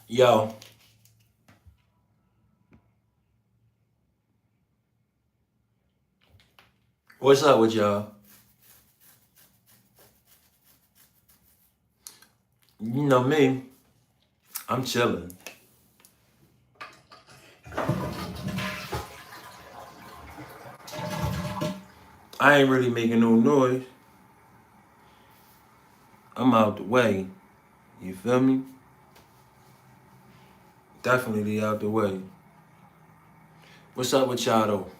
Yo, what's up with y'all? You know me, I'm chilling. I ain't really making no noise. I'm out the way. You feel me? Definitely out the way. What's up with y'all though?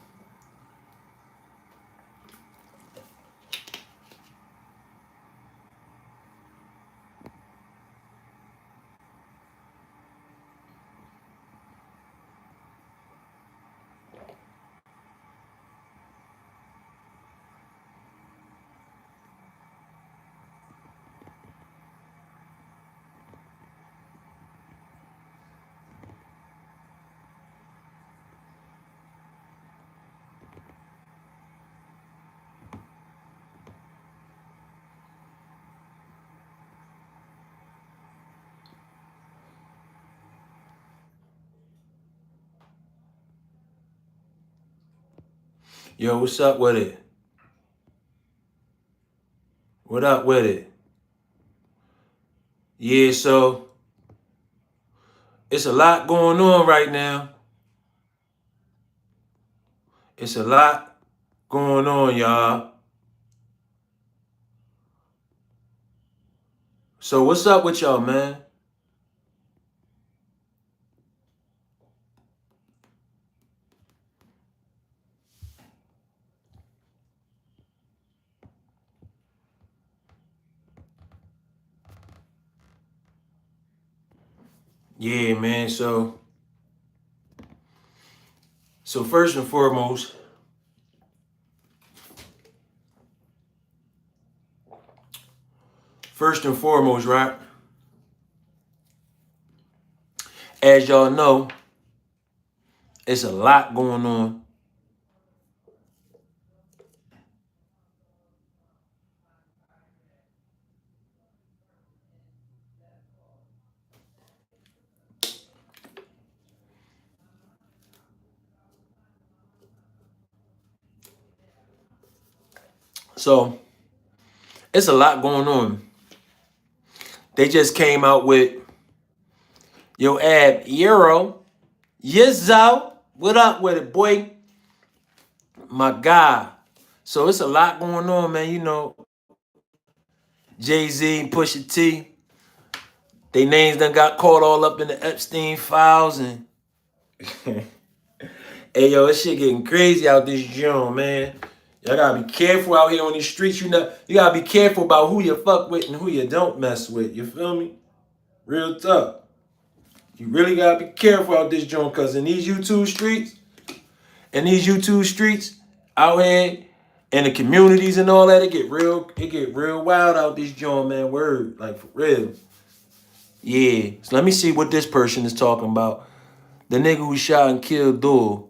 Yo, what's up with it? What up with it? Yeah, so it's a lot going on right now. It's a lot going on, y'all. So what's up with y'all, man? Yeah, man. So first and foremost, right? As y'all know, it's a lot going on. So it's a lot going on. They just came out with yo ab Euro. Yizzo. What up with it, boy? My guy. So it's a lot going on, man. You know, Jay-Z and Pusha T. They names done got caught all up in the Epstein files and hey yo, this shit getting crazy out this joint, man. Y'all gotta be careful out here on these streets. You gotta be careful about who you fuck with and who you don't mess with. You feel me? Real tough. You really gotta be careful out this joint, cause in these YouTube streets out here in the communities and all that, it get real wild out this joint, man. Word, like for real. Yeah. So let me see what this person is talking about. The nigga who shot and killed Duel.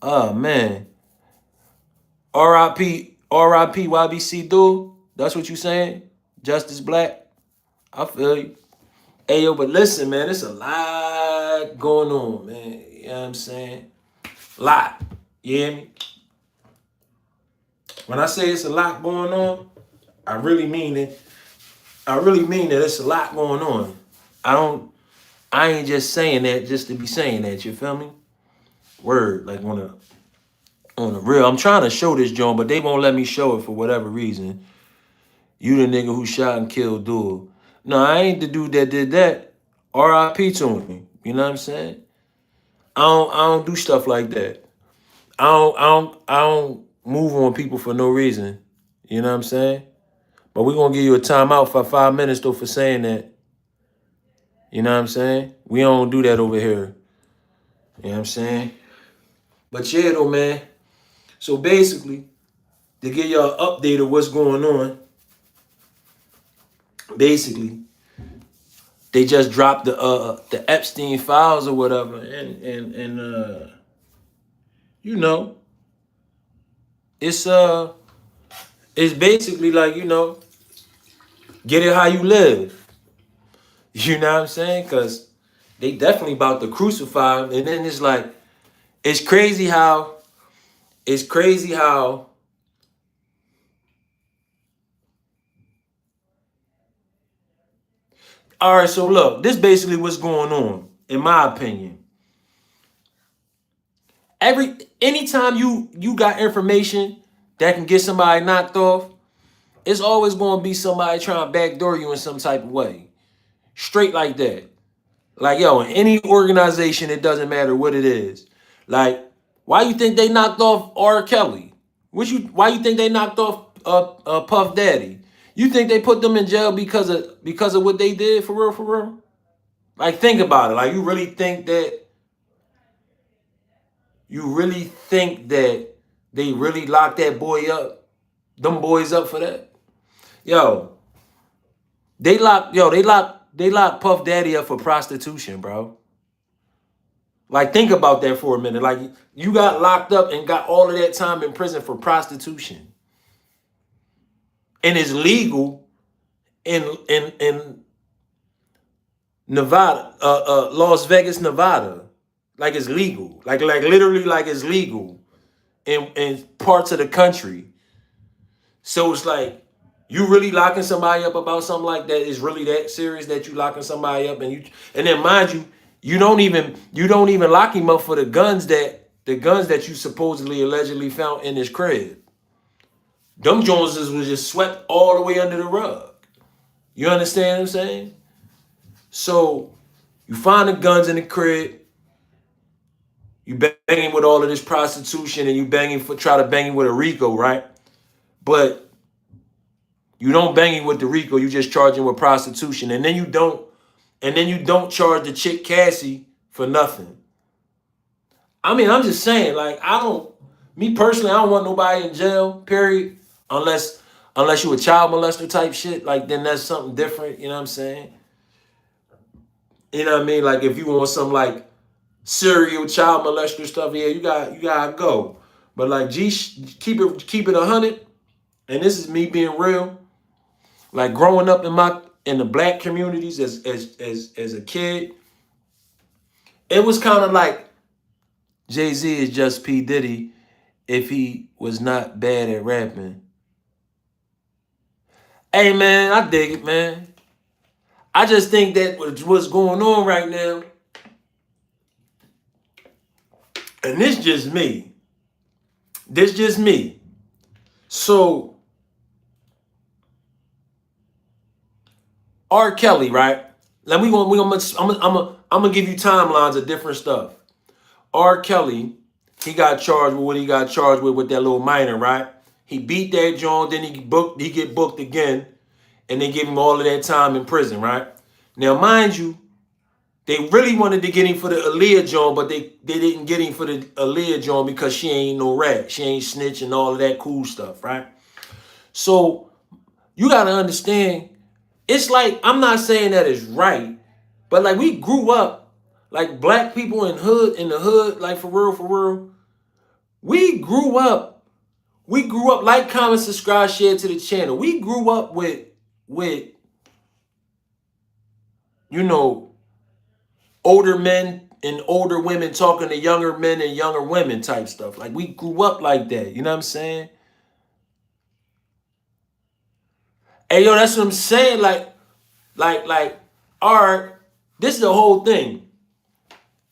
Oh man. R.I.P. R.I.P. YBC Duel. That's what you saying? Justice Black. I feel you. Hey yo, but listen, man, it's a lot going on, man. You know what I'm saying? Lot. You hear me? When I say it's a lot going on, I really mean it. I really mean that it's a lot going on. I don't I ain't just saying that just to be saying that, you feel me? Word, like on the real. I'm trying to show this joint, but they won't let me show it for whatever reason. You the nigga who shot and killed Duel. No, I ain't the dude that did that. R.I.P. to him. You know what I'm saying? I don't do stuff like that. I don't move on people for no reason. You know what I'm saying? But we're gonna give you a timeout for 5 minutes though for saying that. You know what I'm saying? We don't do that over here. You know what I'm saying? But yeah though, man. So basically, to give y'all an update of what's going on, basically, they just dropped the Epstein files or whatever, and you know, it's it's basically like, you know, get it how you live. You know what I'm saying? Because they definitely about to crucify him. And then it's like, it's crazy how, it's crazy how, all right, so look, this basically what's going on, in my opinion. Anytime you got information that can get somebody knocked off, it's always going to be somebody trying to backdoor you in some type of way. Straight like that. Like, yo, in any organization, it doesn't matter what it is. Like, why you think they knocked off R. Kelly? Why you think they knocked off Puff Daddy? You think they put them in jail because of what they did, for real, for real? Like, think about it. Like, you really think that they really locked that boy up, them boys up for that? Yo, they locked Puff Daddy up for prostitution, bro. Like, think about that for a minute. Like, you got locked up and got all of that time in prison for prostitution. And it's legal in Nevada, Las Vegas, Nevada. Like, it's legal. Like literally, like, it's legal in parts of the country. So it's like, you really locking somebody up about something like that is really that serious that you locking somebody up, and then mind you, you don't even lock him up for the guns that you supposedly allegedly found in his crib. Them Joneses was just swept all the way under the rug. You understand what I'm saying? So you find the guns in the crib, you banging with all of this prostitution, and you try to bang him with a RICO, right? But you don't bang him with the RICO, you just charge him with prostitution, and then you don't charge the chick Cassie for nothing. I mean, I'm just saying, like, me personally, I don't want nobody in jail, period, unless you a child molester type shit, like, then that's something different, you know what I'm saying? You know what I mean? Like, if you want some, like, serial child molester stuff, yeah, you gotta go. But, like, keep it 100, and this is me being real. Like, growing up in the black communities as a kid, it was kind of like Jay-Z is just P. Diddy if he was not bad at rapping. Hey, man, I dig it, man. I just think that what's going on right now, and this just me. So, R. Kelly, right? Like, I'm gonna give you timelines of different stuff. R. Kelly, he got charged with what he got charged with that little minor, right? He beat that joint, then he get booked again, and they give him all of that time in prison, right? Now, mind you, they really wanted to get him for the Aaliyah joint, but they didn't get him for the Aaliyah joint because she ain't no rat. She ain't snitch and all of that cool stuff, right? So you gotta understand, it's like, I'm not saying that it's right, but like, we grew up, like, black people in the hood, like, for real, we grew up, like, comment, subscribe, share to the channel. We grew up with, you know, older men and older women talking to younger men and younger women type stuff. Like, we grew up like that. You know what I'm saying? Hey, yo, that's what I'm saying. Like, all right, this is the whole thing.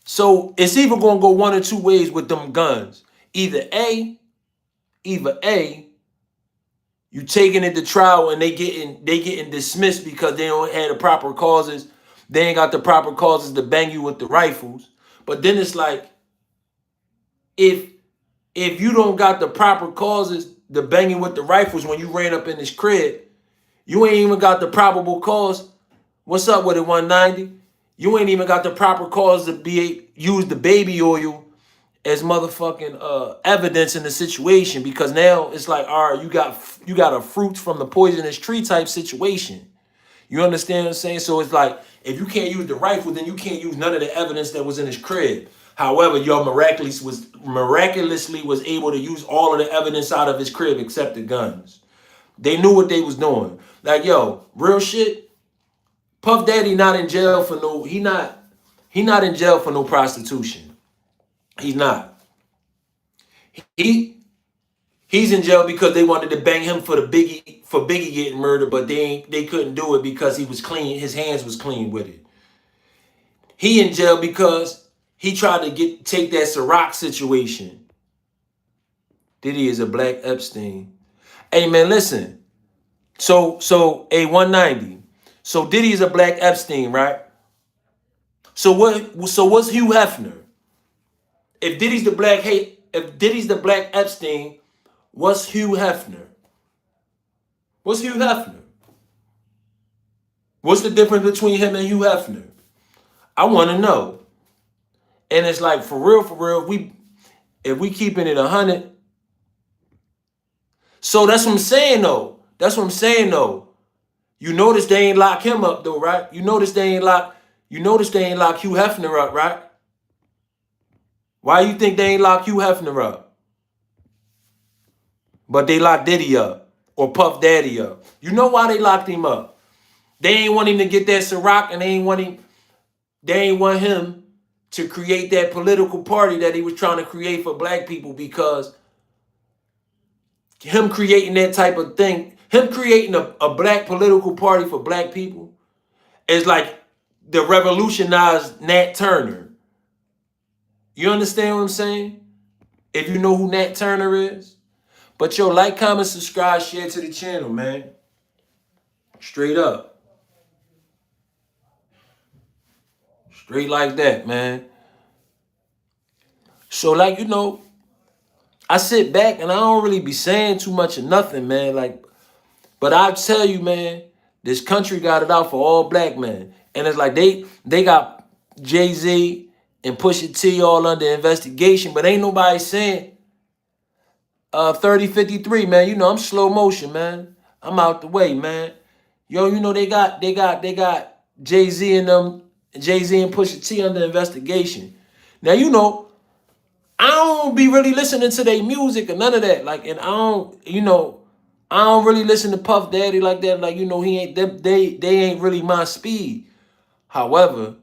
So it's either going to go one or two ways with them guns. Either A, you taking it to trial and they getting dismissed because they don't have the proper causes. They ain't got the proper causes to bang you with the rifles. But then it's like, if you don't got the proper causes to bang you with the rifles when you ran up in this crib, you ain't even got the probable cause. What's up with it, 190? You ain't even got the proper cause to use the baby oil as motherfucking evidence in the situation, because now it's like, all right, you got a fruit from the poisonous tree type situation. You understand what I'm saying? So it's like, if you can't use the rifle, then you can't use none of the evidence that was in his crib. However, y'all miraculously was able to use all of the evidence out of his crib except the guns. They knew what they was doing. Like, yo, real shit. Puff Daddy not in jail for no. He not in jail for no prostitution. He's not. He he's in jail because they wanted to bang him for Biggie getting murdered, but they couldn't do it because he was clean. His hands was clean with it. He in jail because he tried to take that Ciroc situation. Diddy is a black Epstein. Hey man, listen. So a 190. So Diddy is a black Epstein, right? So what's Hugh Hefner? If Diddy's the black Epstein, what's Hugh Hefner? What's Hugh Hefner? What's the difference between him and Hugh Hefner? I want to know. And it's like for real, if we keeping it 100. So that's what I'm saying though. You notice they ain't lock him up though, right? You notice they ain't lock Hugh Hefner up, right? Why you think they ain't lock Hugh Hefner up? But they locked Diddy up or Puff Daddy up. You know why they locked him up? They ain't want him to get that Ciroc, and they ain't want him to create that political party that he was trying to create for black people, because him creating that type of thing, him creating a black political party for black people is like the revolutionized Nat Turner. You understand what I'm saying? If you know who Nat Turner is. But yo, like, comment, subscribe, share to the channel, man. Straight up. Straight like that, man. So like, I sit back and I don't really be saying too much of nothing, man. Like, but I tell you, man, this country got it out for all black men. And it's like they got Jay-Z and Pusha T all under investigation, but ain't nobody saying 3053, man. I'm slow motion, man. I'm out the way, man. Yo, they got Jay-Z and Pusha T under investigation. Now, I don't be really listening to their music or none of that. Like, and I don't really listen to Puff Daddy like that. Like, he ain't they ain't really my speed. However,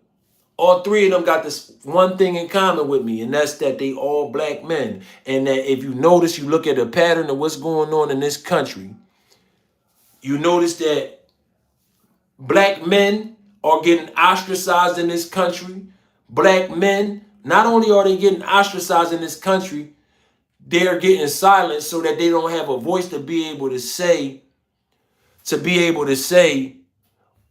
all three of them got this one thing in common with me, and that's that they all black men. And that if you notice, you look at the pattern of what's going on in this country, you notice that black men are getting ostracized in this country. Black men, not only are they getting ostracized in this country, they're getting silenced so that they don't have a voice to be able to say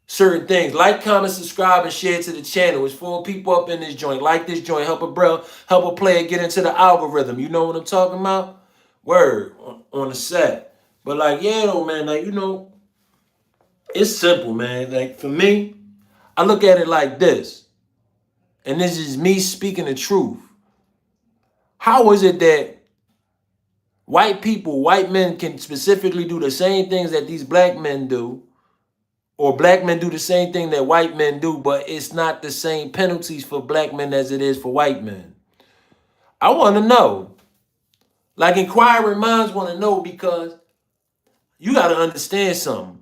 certain things. Like, comment, subscribe, and share to the channel. It's 4 people up in this joint. Like this joint, help a player get into the algorithm. You know what I'm talking about? Word on the set. But like, yeah, though, man, like, it's simple, man. Like, for me, I look at it like this, and this is me speaking the truth. How is it that white men can specifically do the same things that these black men do, or black men do the same thing that white men do, but it's not the same penalties for black men as it is for white men? I want to know. Like, inquiring minds want to know, because you got to understand something.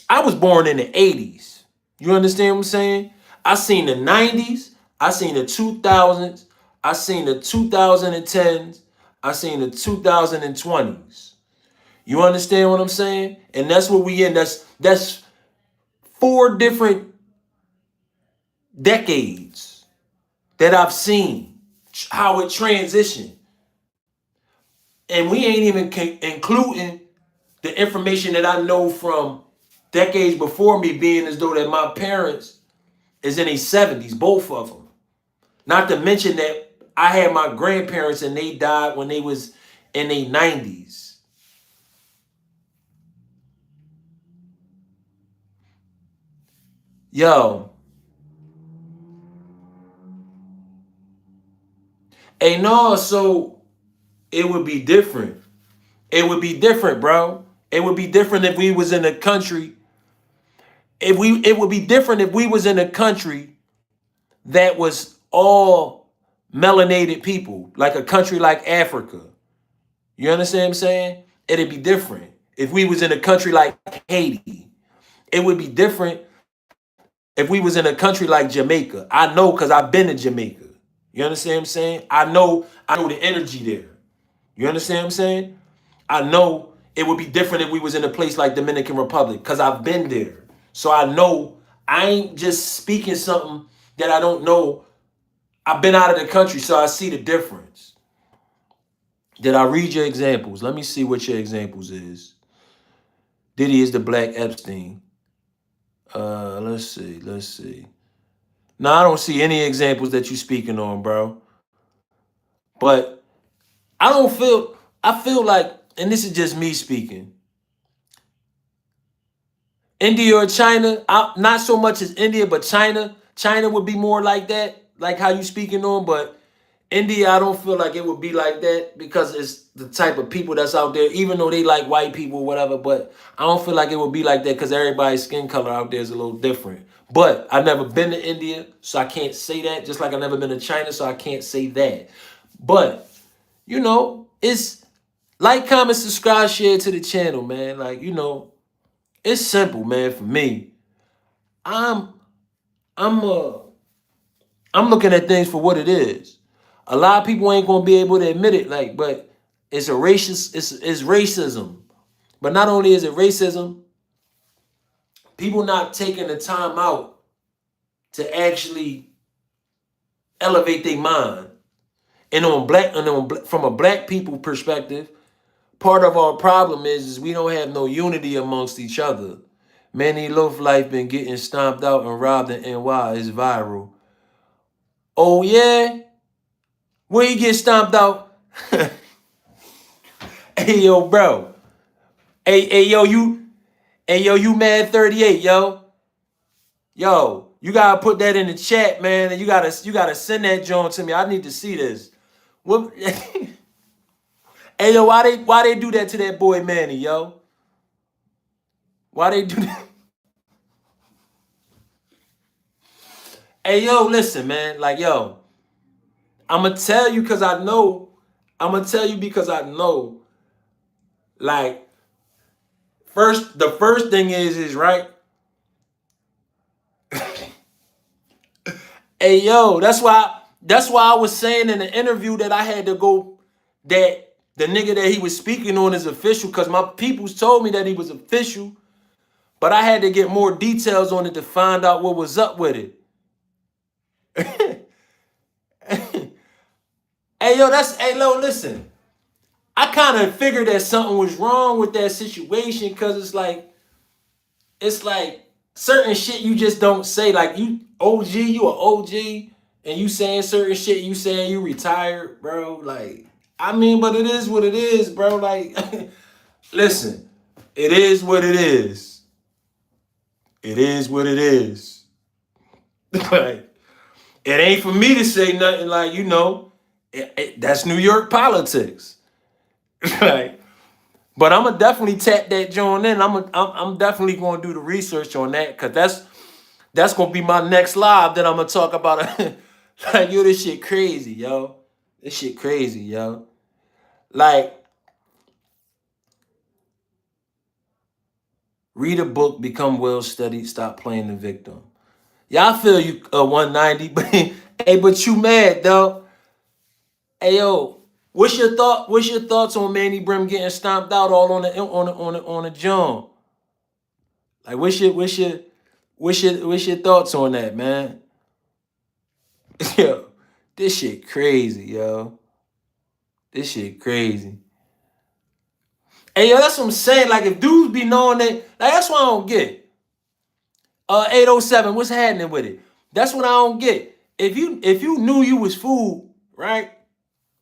I was born in the 80s. You understand what I'm saying? I seen the 90s. I seen the 2000s. I seen the 2010s. I seen the 2020s. You understand what I'm saying? And that's what we in. That's 4 different decades that I've seen how it transitioned. And we ain't even including the information that I know from decades before me, being as though that my parents is in their 70s, both of them. Not to mention that I had my grandparents and they died when they was in their 90s. Yo. Hey, no, so it would be different. It would be different, bro. It would be different if we was in a country. It would be different if we was in a country that was all melanated people, like a country like Africa. You understand what I'm saying? It'd be different if we was in a country like Haiti. It would be different if we was in a country like Jamaica. I know because I've been to Jamaica. You understand what I'm saying? I know the energy there. You understand what I'm saying? I know it would be different if we was in a place like Dominican Republic because I've been there. So I know I ain't just speaking something that I don't know. I've been out of the country, so I see the difference. Did I read your examples? Let me see what your examples is. Diddy is the Black Epstein. Let's see. No, I don't see any examples that you speaking on, bro. But I feel like, and this is just me speaking, India or China, not so much as India, but China would be more like that, like how you speaking on, but India, I don't feel like it would be like that because it's the type of people that's out there, even though they like white people, whatever, but I don't feel like it would be like that because everybody's skin color out there is a little different. But I've never been to India, so I can't say that, just like I've never been to China, so I can't say that. But, it's like, comment, subscribe, share to the channel, man. Like, it's simple, man, for me. I'm I'm uh I'm looking at things for what it is. A lot of people ain't gonna be able to admit it, like, but it's a racist, it's racism. But not only is it racism, people not taking the time out to actually elevate their mind. From a black people perspective, part of our problem is we don't have no unity amongst each other. Manny Loaf Life been getting stomped out and robbed in NY is viral. Oh yeah? Where you get stomped out? Hey yo, bro. Hey yo, you mad 38, yo. Yo, you gotta put that in the chat, man. And you gotta send that joint to me. I need to see this. What hey yo, why they do that to that boy Manny, yo? Why they do that? Hey yo, listen, man. Like, yo, I'ma tell you because I know. I'ma tell you because I know. Like, the first thing is right. Hey yo, that's why I was saying in the interview that I had to go, that the nigga that he was speaking on is official, because my peoples told me that he was official, but I had to get more details on it to find out what was up with it. Listen. I kind of figured that something was wrong with that situation because it's like certain shit you just don't say. Like, you a OG, and you saying certain shit, you saying you retired, bro. Like, I mean, but it is what it is, bro. Like, listen, it is what it is. It is what it is. Like, it ain't for me to say nothing like, that's New York politics. Like, but I'm gonna definitely tap that joint in. I'm definitely gonna do the research on that, because that's gonna be my next live that I'm gonna talk about. Like, yo, this shit crazy, yo. This shit crazy, yo. Like, read a book, become well studied, stop playing the victim. Yeah, I feel you, 190, but hey, but you mad, though. Hey yo, what's your thoughts on Manny Brim getting stomped out all on the jump? Like, what's your thoughts on that, man? Yo, this shit crazy, yo. This shit crazy. Hey, yo, that's what I'm saying. Like, if dudes be knowing that, like, that's what I don't get. 807, what's happening with it? That's what I don't get. If you knew you was food, right?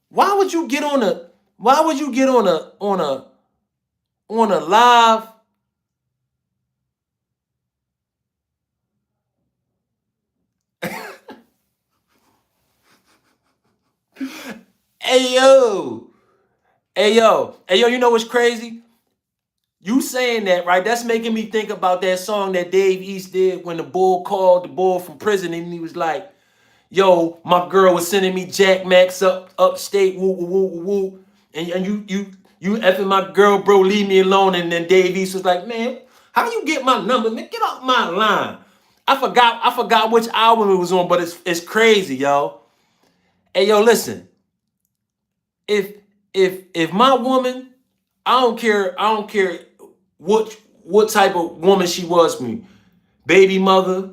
Why would you get on a live? Hey yo. Hey yo, you know what's crazy? You saying that, right? That's making me think about that song that Dave East did when the bull called the bull from prison, and he was like, yo, my girl was sending me Jack Max upstate, woo woo woo woo. And you effing my girl, bro, leave me alone. And then Dave East was like, man, how you get my number? Man, get off my line. I forgot which album it was on, but it's crazy, yo. Hey, yo, listen. If if my woman, I don't care what type of woman she was for me. Baby mother,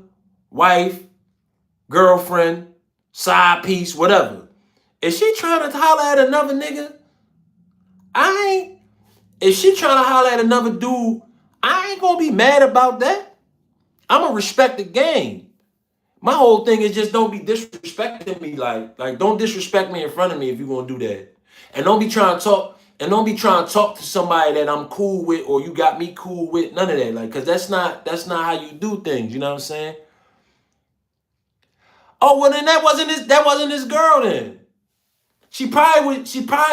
wife, girlfriend, side piece, whatever. If she trying to holler at another nigga, I ain't. If she trying to holler at another dude, I ain't gonna be mad about that. I'm gonna respect the game. My whole thing is just don't be disrespecting me. Like don't disrespect me in front of me if you're gonna do that. And don't be trying to talk. And don't be trying to talk to somebody that I'm cool with or you got me cool with. None of that. Like, cause that's not how you do things. You know what I'm saying? Oh well, then that wasn't his girl then. She probably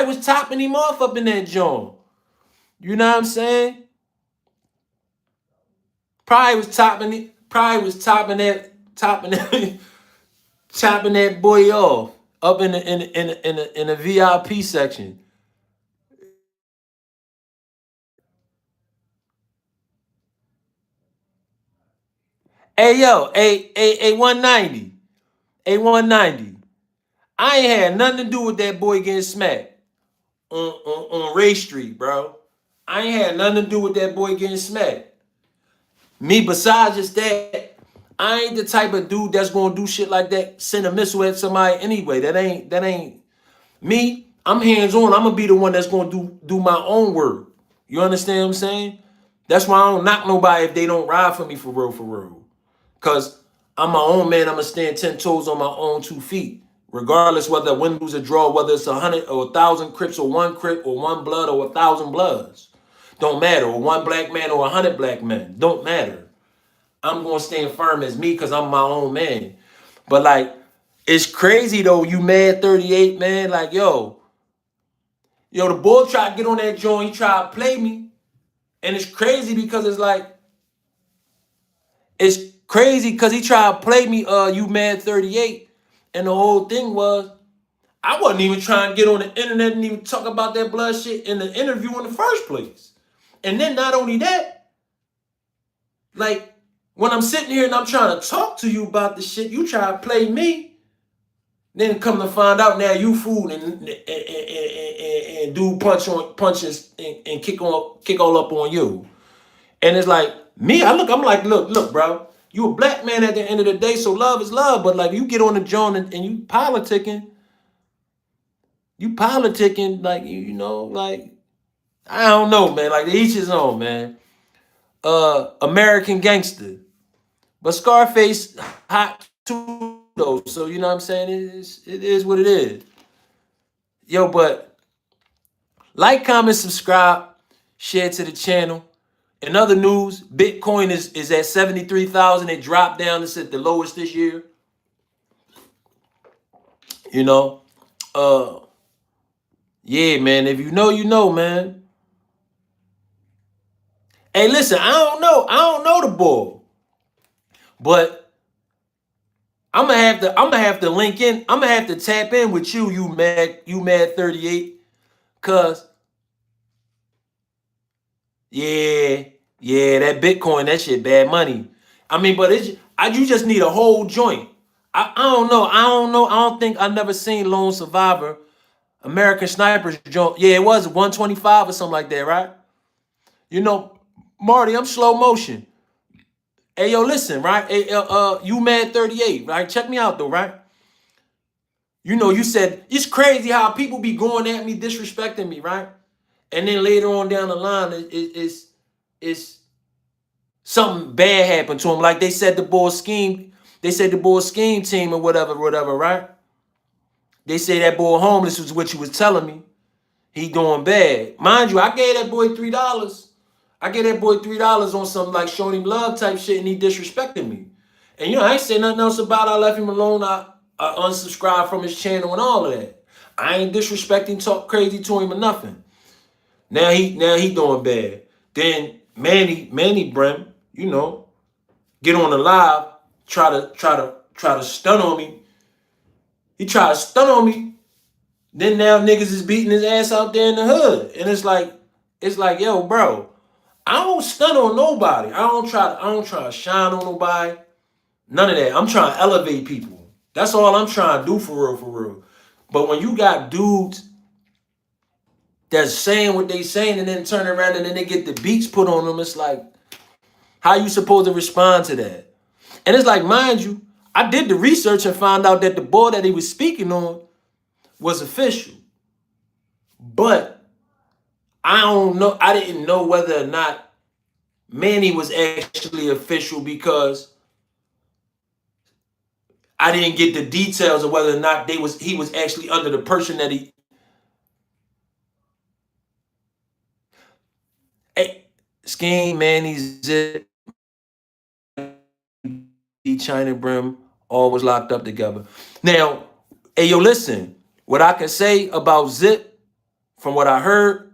was topping him off up in that joint. You know what I'm saying? Probably was topping that chopping that boy off up in the VIP section. Hey yo, a 190, a 190. I ain't had nothing to do with that boy getting smacked on Ray Street, bro. I ain't had nothing to do with that boy getting smacked. Me, besides just that, I ain't the type of dude that's gonna do shit like that. Send a missile at somebody anyway. That ain't me. I'm hands on. I'm gonna be the one that's gonna do my own work. You understand what I'm saying? That's why I don't knock nobody if they don't ride for me for real, for real. Cause I'm my own man. I'm gonna stand 10 toes on my own 2 feet, regardless whether win, lose, or draw, whether it's 100 or 1,000 Crips or one Crip or one blood or 1,000 bloods. Don't matter. Or one black man or 100 black men. Don't matter. I'm gonna stand firm as me because I'm my own man. But like, it's crazy though. You mad 38, man? Like, yo, the bull tried to get on that joint. He tried to play me, and it's crazy because it's crazy because he tried to play me. You mad 38, and the whole thing was I wasn't even trying to get on the internet and even talk about that blood shit in the interview in the first place. And then not only that, like when I'm sitting here and I'm trying to talk to you about the shit, you try to play me. Then come to find out now you fool and do punches and kick all up on you. And it's like me, I'm like, look, bro. You a black man at the end of the day, so love is love. But like you get on the joint and you politicking, like like I don't know, man. Like each his own, man. American gangster. But Scarface hot too though. So you know what I'm saying? It is what it is. Yo, but like, comment, subscribe, share to the channel. In other news, Bitcoin is at 73,000. It dropped down. It's at the lowest this year. You know, uh, yeah, man. If you know, you know, man. Hey, listen, I don't know the bull, but I'm gonna have to link in. I'm gonna have to tap in with you, you mad 38, cause yeah, yeah, that Bitcoin, that shit, bad money. I mean, but you just need a whole joint. I don't know. I don't think I never seen Lone Survivor, American Snipers joint. Yeah, it was 125 or something like that, right? You know, Marty, I'm slow motion. Hey, yo, listen, right? Hey, you mad 38, right? Check me out though, right? You said it's crazy how people be going at me, disrespecting me, right? And then later on down the line, it's something bad happened to him. Like they said the boy scheme team or whatever, right? They say that boy homeless was what you was telling me. He doing bad. Mind you, I gave that boy $3. I gave that boy $3 on some like showing him love type shit, and he disrespected me. And I ain't say nothing else about it. I left him alone. I unsubscribed from his channel and all of that. I ain't disrespecting, talk crazy to him or nothing. Now he doing bad. Then Manny Brim, get on the live, try to stun on me. He tried to stun on me. Then now niggas is beating his ass out there in the hood. And it's like, yo, bro, I don't stun on nobody. I don't try to shine on nobody. None of that. I'm trying to elevate people. That's all I'm trying to do for real, for real. But when you got dudes that's saying what they saying and then turn around and then they get the beats put on them, it's like, how you supposed to respond to that? And it's like, mind you, I did the research and found out that the boy that he was speaking on was official. But I don't know. I didn't know whether or not Manny was actually official because I didn't get the details of whether or not he was actually under the person that he. Hey, Scheme, Manny's it, China Brim, all was locked up together. Now, hey, yo, listen. What I can say about Zip, from what I heard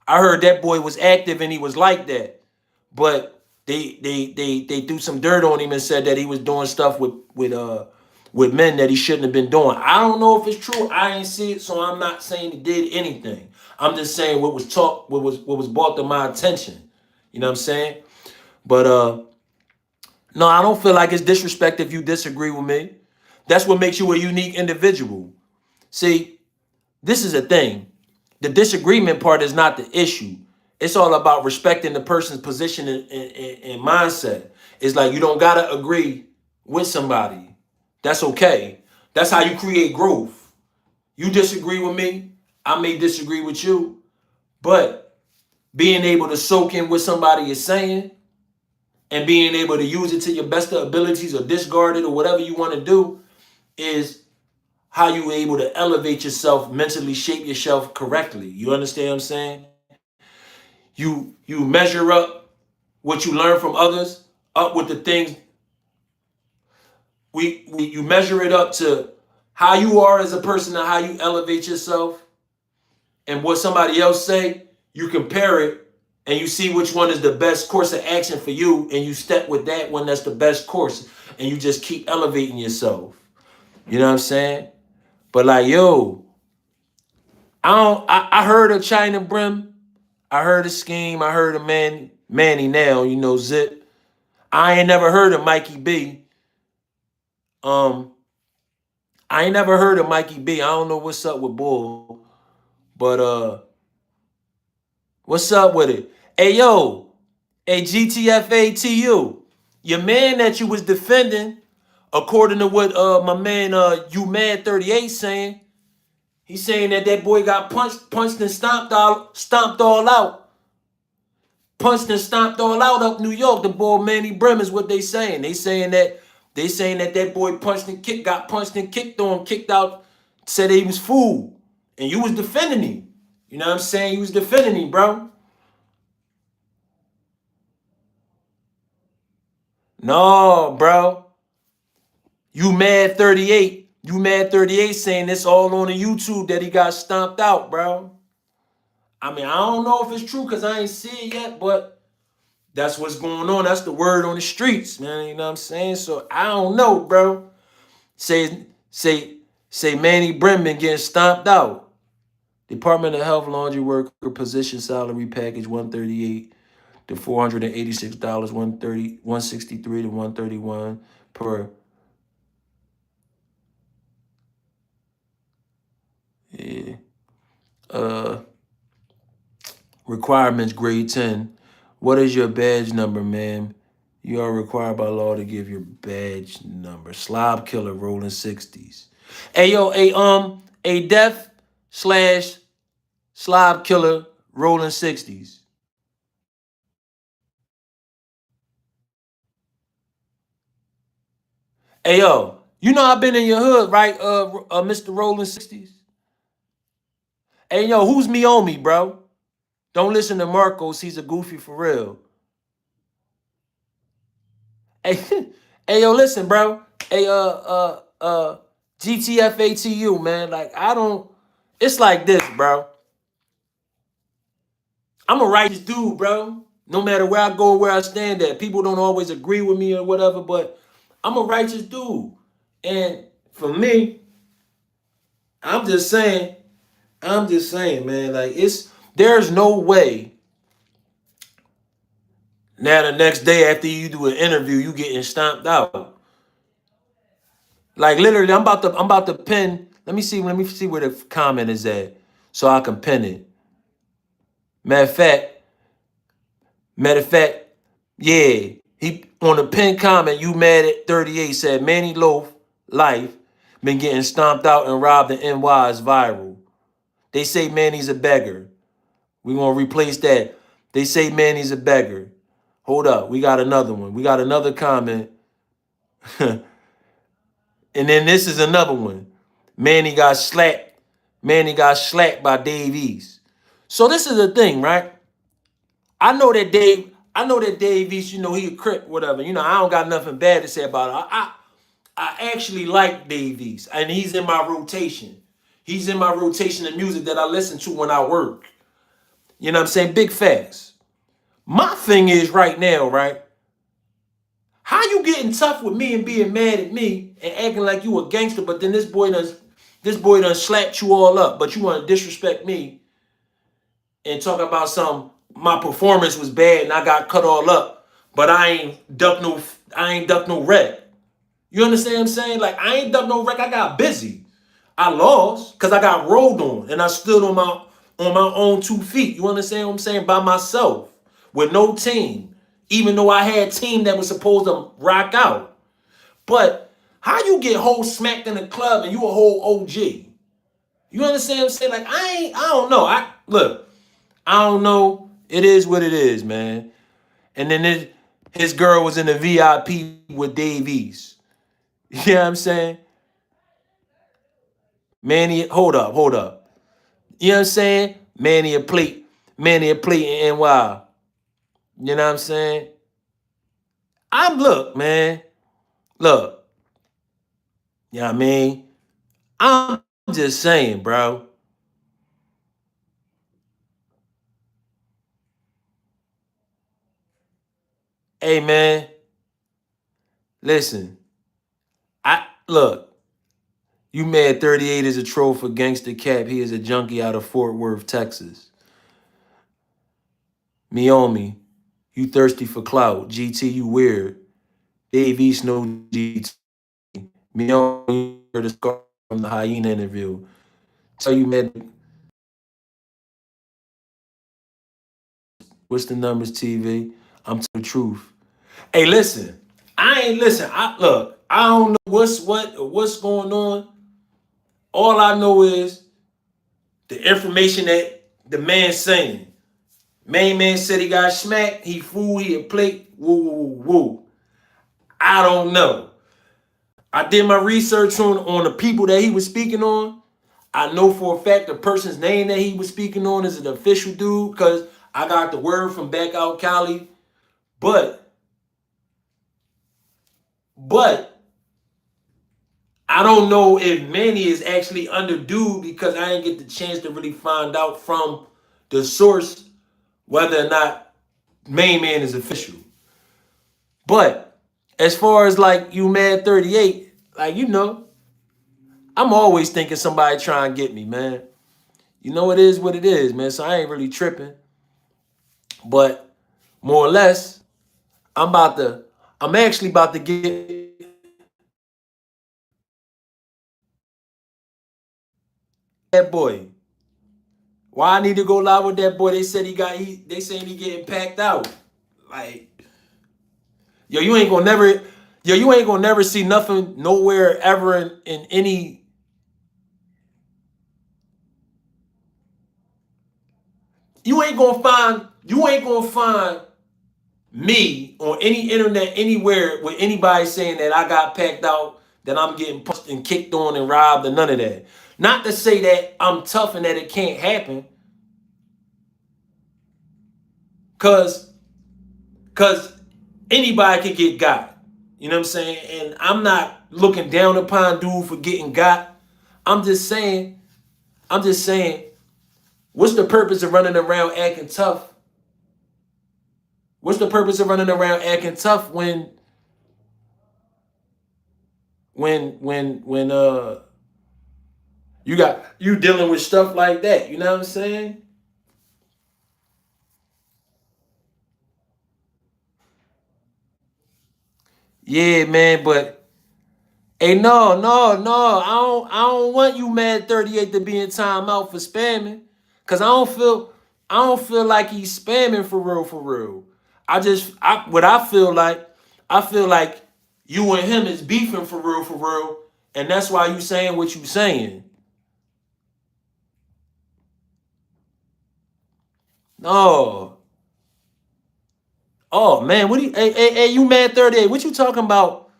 that boy was active and he was like that. But they threw some dirt on him and said that he was doing stuff with men that he shouldn't have been doing. I don't know if it's true. I ain't see it, so I'm not saying he did anything. I'm just saying what was taught, what was brought to my attention. You know what I'm saying? But no, I don't feel like it's disrespect if you disagree with me. That's what makes you a unique individual. See, this is a thing. The disagreement part is not the issue. It's all about respecting the person's position and mindset. It's like you don't gotta agree with somebody. That's okay. That's how you create growth. You disagree with me, I may disagree with you, but being able to soak in what somebody is saying and being able to use it to your best of abilities or discard it or whatever you want to do is how you able to elevate yourself, mentally shape yourself correctly. You understand what I'm saying? You measure up what you learn from others up with the things we you measure it up to how you are as a person and how you elevate yourself and what somebody else say. You compare it and you see which one is the best course of action for you, and you step with that one that's the best course, and you just keep elevating yourself. You know what I'm saying? But like, yo, I heard of China Brim, I heard of Scheme, I heard of Manny now, you know, Zip. I ain't never heard of Mikey B. Um, I ain't never heard of Mikey B. I don't know what's up with Bull, but what's up with it? Hey yo, hey GTFATU, your man that you was defending, according to what my man you mad 38 saying, he's saying that that boy got punched and stomped all out. Punched and stomped all out up New York. The boy Manny Brim is what they saying. They saying that that boy got punched and kicked on, kicked out, said he was fooled. And you was defending him. You know what I'm saying? You was defending him, bro. No, bro. You mad 38. You mad 38 saying it's all on the YouTube that he got stomped out, bro. I mean, I don't know if it's true because I ain't see it yet, but that's what's going on. That's the word on the streets, man. You know what I'm saying? So I don't know, bro. Say, say, say Manny Brennan getting stomped out. Department of Health laundry worker position salary package 138 to $486, 163 to 131 per. Yeah. Uh Requirements grade 10. What is your badge number, ma'am? You are required by law to give your badge number. Slob killer rolling 60s. Hey yo, a deaf slash slob killer rolling 60s. Hey yo, you know I've been in your hood, right? Mr. Rolling 60s. Hey yo, who's me on me, bro? Don't listen to Marcos, he's a goofy for real. Hey, hey yo, listen, bro. Hey, GTFATU, man. Like, I don't. It's like this, bro. I'm a righteous dude, bro. No matter where I go or where I stand at, people don't always agree with me or whatever, but I'm a righteous dude. And for me, I'm just saying, man. Like, there's no way now the next day after you do an interview, you getting stomped out. Like literally, I'm about to pin. Let me see where the comment is at, so I can pin it. Matter of fact, matter of fact, yeah. He on the pin comment, you mad at 38 said Manny Loaf life been getting stomped out and robbed in NY is viral. They say Manny's a beggar. We gonna replace that. They say Manny's a beggar. Hold up, we got another one. We got another comment. And then this is another one. Manny got slapped. Manny got slapped by Dave East. So this is the thing, right? I know that Dave East, you know, he a crip, whatever. You know, I don't got nothing bad to say about it. I actually like Dave East, and he's in my rotation. He's in my rotation of music that I listen to when I work. You know what I'm saying? Big facts. My thing is right now, right? How you getting tough with me and being mad at me and acting like you a gangster, but then this boy done slapped you all up, but you want to disrespect me and talk about some my performance was bad and I got cut all up, but I ain't duck no wreck. You understand what I'm saying? Like I ain't duck no wreck. I got busy. I lost because I got rolled on and I stood on my own 2 feet. You understand what I'm saying? By myself with no team, even though I had a team that was supposed to rock out. But how you get whole smacked in the club and you a whole OG? You understand what I'm saying? Like I don't know. I don't know. It is what it is, man. And then his girl was in the VIP with Dave East. You know what I'm saying? Manny, hold up, hold up. You know what I'm saying? Manny a plate in NY. You know what I'm saying? Look, man. Look, you know what I mean? I'm just saying, bro. Hey, man, listen. Look, you mad 38 is a troll for Gangsta Cap. He is a junkie out of Fort Worth, Texas. Miomi, you thirsty for clout. GT, you weird. Dave East, no GT. Miomi, heard the scar from the hyena interview. Tell you, man, what's the numbers, TV? I'm telling the truth. Hey, listen, I ain't listen. I don't know what's going on. All I know is the information that the man saying. Main man said he got smacked. He fool. He a plate. Woo woo woo woo. I don't know. I did my research on the people that he was speaking on. I know for a fact the person's name that he was speaking on is an official dude because I got the word from back out Cali. But but I don't know if Manny is actually under dude because I didn't get the chance to really find out from the source whether or not main man is official. But as far as like you mad 38, like you know, I'm always thinking somebody trying to get me, man. You know it is what it is, man. So I ain't really tripping. But more or less, I'm actually about to get that boy. Why I need to go live with that boy? They said they saying he getting packed out. Like, yo, you ain't gonna never see nothing nowhere ever in any. You ain't gonna find me on any internet anywhere with anybody saying that I got packed out, that I'm getting punched and kicked on and robbed and none of that. Not to say that I'm tough and that it can't happen, cause anybody could get got. You know what I'm saying? And I'm not looking down upon dude for getting got. I'm just saying, I'm just saying, what's the purpose of running around acting tough? What's the purpose of running around acting tough when you dealing with stuff like that? You know what I'm saying? Yeah, man, but Hey, no, no, no. I don't want you mad 38 to be in timeout for spamming. Cause I don't feel like he's spamming for real, for real. What I feel like you and him is beefing for real, and that's why you saying what you saying. No. Oh man, what do you hey, you mad 38? What you talking about?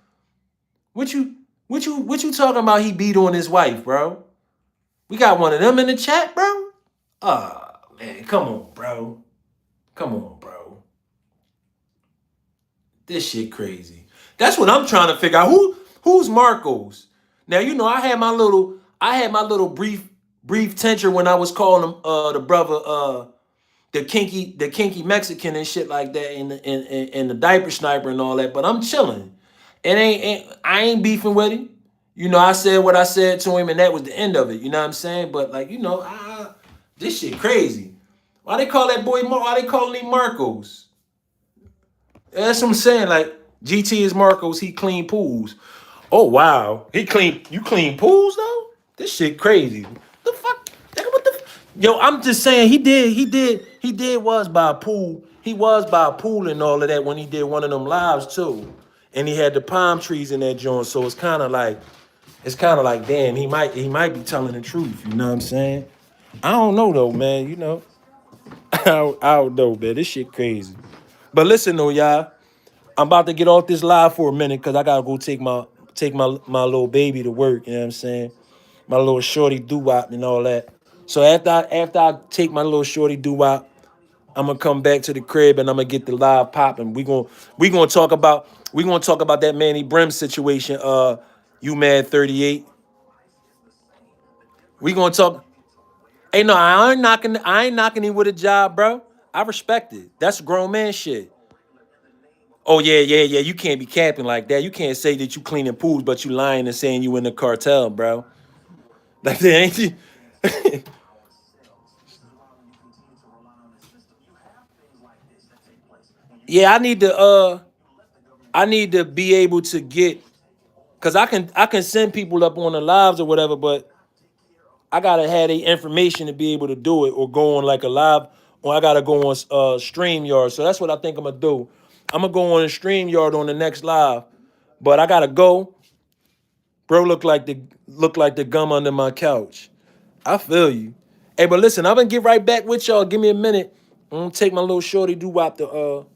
What you what you talking about he beat on his wife, bro? We got one of them in the chat, bro? Oh man, come on, bro. Come on, bro. This shit crazy. That's what I'm trying to figure out. Who's Marcos? Now you know I had my little brief tension when I was calling him the brother the kinky Mexican and shit like that and the diaper sniper and all that. But I'm chilling. I ain't beefing with him. You know, I said what I said to him, and that was the end of it. You know what I'm saying? But like, this shit crazy. Why they call that boy? Why they calling him Marcos? That's what I'm saying. Like GT is Marcos. He clean pools. Oh wow, he clean. You clean pools though? This shit crazy. The fuck? Nigga, what the? Yo, I'm just saying. He did was by a pool. He was by a pool and all of that when he did one of them lives too. And he had the palm trees in that joint. So it's kind of like, damn, he might be telling the truth. You know what I'm saying? I don't know though, man. I don't know, man. This shit crazy. But listen though, y'all. I'm about to get off this live for a minute because I gotta go take my little baby to work. You know what I'm saying? My little shorty doo wop and all that. So after I take my little shorty doo wop, I'm gonna come back to the crib and I'm gonna get the live popping. We gonna talk about that Manny Brim situation. You mad 38? We gonna talk. Hey, no, I ain't knocking him with a job, bro. I respect it. That's grown man shit. Oh yeah, yeah, yeah. You can't be capping like that. You can't say that you cleaning pools, but you lying and saying you in the cartel, bro. Like that ain't you. Yeah, I need to be able to get because I can send people up on the lives or whatever, but I gotta have the information to be able to do it or go on like a live or I gotta go on StreamYard. So that's what I think I'm gonna do. I'm gonna go on a StreamYard on the next live, but I gotta go. Bro, look like the gum under my couch. I feel you. Hey, but listen, I'm gonna get right back with y'all. Give me a minute. I'm gonna take my little shorty do wop the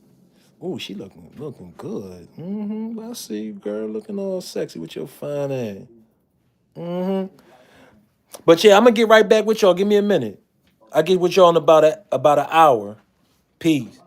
Oh, she looking good. I see you, girl, looking all sexy with your fine ass. But yeah, I'm gonna get right back with y'all. Give me a minute. I get with y'all in about an hour. Peace.